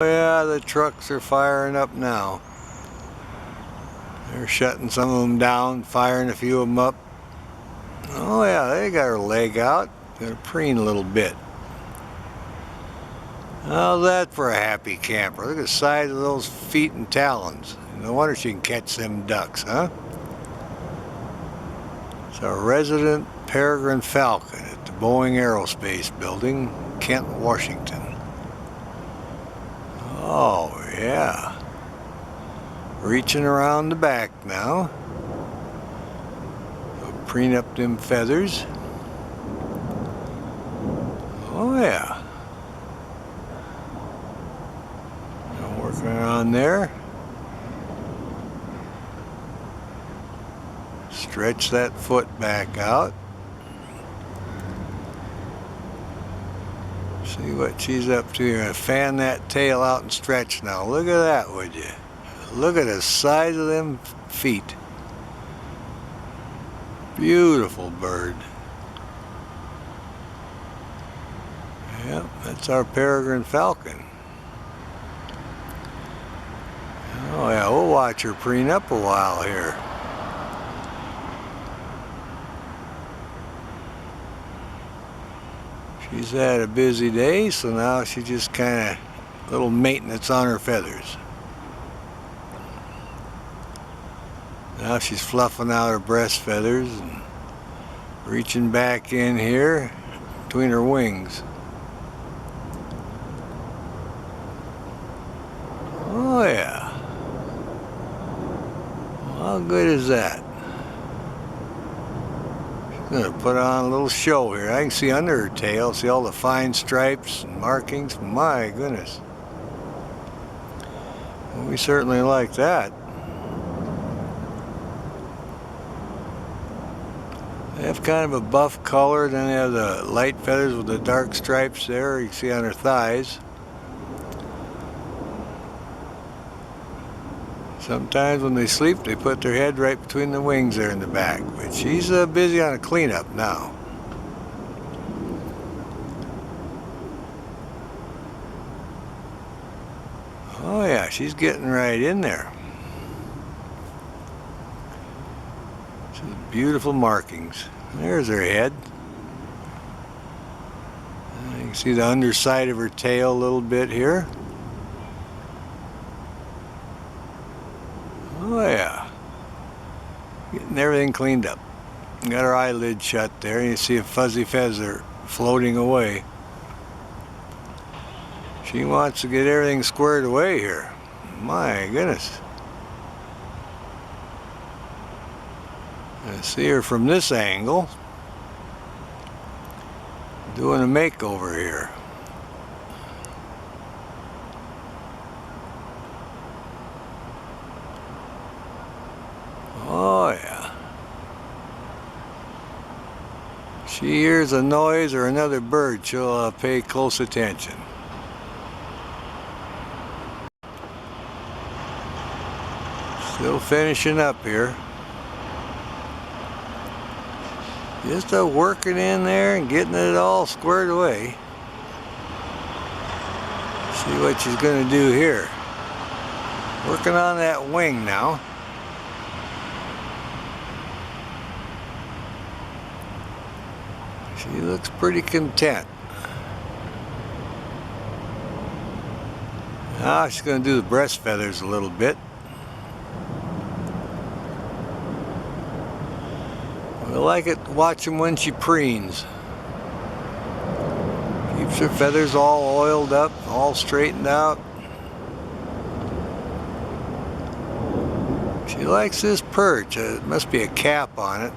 Yeah, the trucks are firing up now. They're shutting some of them down, firing a few of them up. Oh yeah, they got her leg out. Got to preen a little bit. How's that for a happy camper? Look at the size of those feet and talons. No wonder she can catch them ducks, huh? It's a resident Peregrine Falcon at the Boeing Aerospace building, Kent, Washington. Oh yeah. Reaching around the back now. Preen up them feathers. Oh yeah. Working on there. Stretch that foot back out. See what she's up to here. Fan that tail out and stretch now. Look at that, would you? Look at the size of them feet. Beautiful bird. Yep, that's our Peregrine Falcon. Oh yeah, we'll watch her preen up a while here. She's had a busy day, so now she just kind of little maintenance on her feathers. Now she's fluffing out her breast feathers and reaching back in here between her wings. Oh yeah. How good is that? She's going to put on a little show here. I can see under her tail, see all the fine stripes and markings. My goodness. Well, we certainly like that. They have kind of a buff color, then they have the light feathers with the dark stripes there. You can see on her thighs. Sometimes when they sleep, they put their head right between the wings there in the back. But she's busy on a cleanup now. Oh yeah, she's getting right in there. Beautiful markings. There's her head. You can see the underside of her tail a little bit here. Oh yeah. Getting everything cleaned up. Got her eyelid shut there. You see a fuzzy feather floating away. She wants to get everything squared away here. My goodness. See her from this angle, doing a makeover here. Oh yeah. She hears a noise or another bird, she'll pay close attention. Still finishing up here. Just working in there and getting it all squared away. See what she's going to do here. Working on that wing now. She looks pretty content. Now she's going to do the breast feathers a little bit. I like it watching when she preens. Keeps her feathers all oiled up, all straightened out. She likes this perch. It must be a cap on it.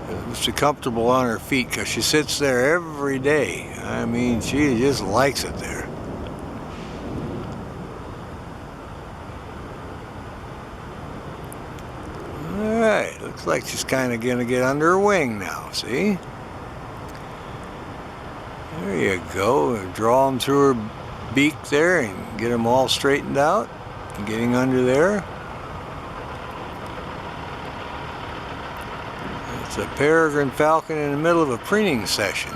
It must be comfortable on her feet because she sits there every day. I mean, she just likes it there. Alright, looks like she's kind of going to get under her wing now, see? There you go. Draw them through her beak there and get them all straightened out. Getting under there. It's a Peregrine Falcon in the middle of a preening session.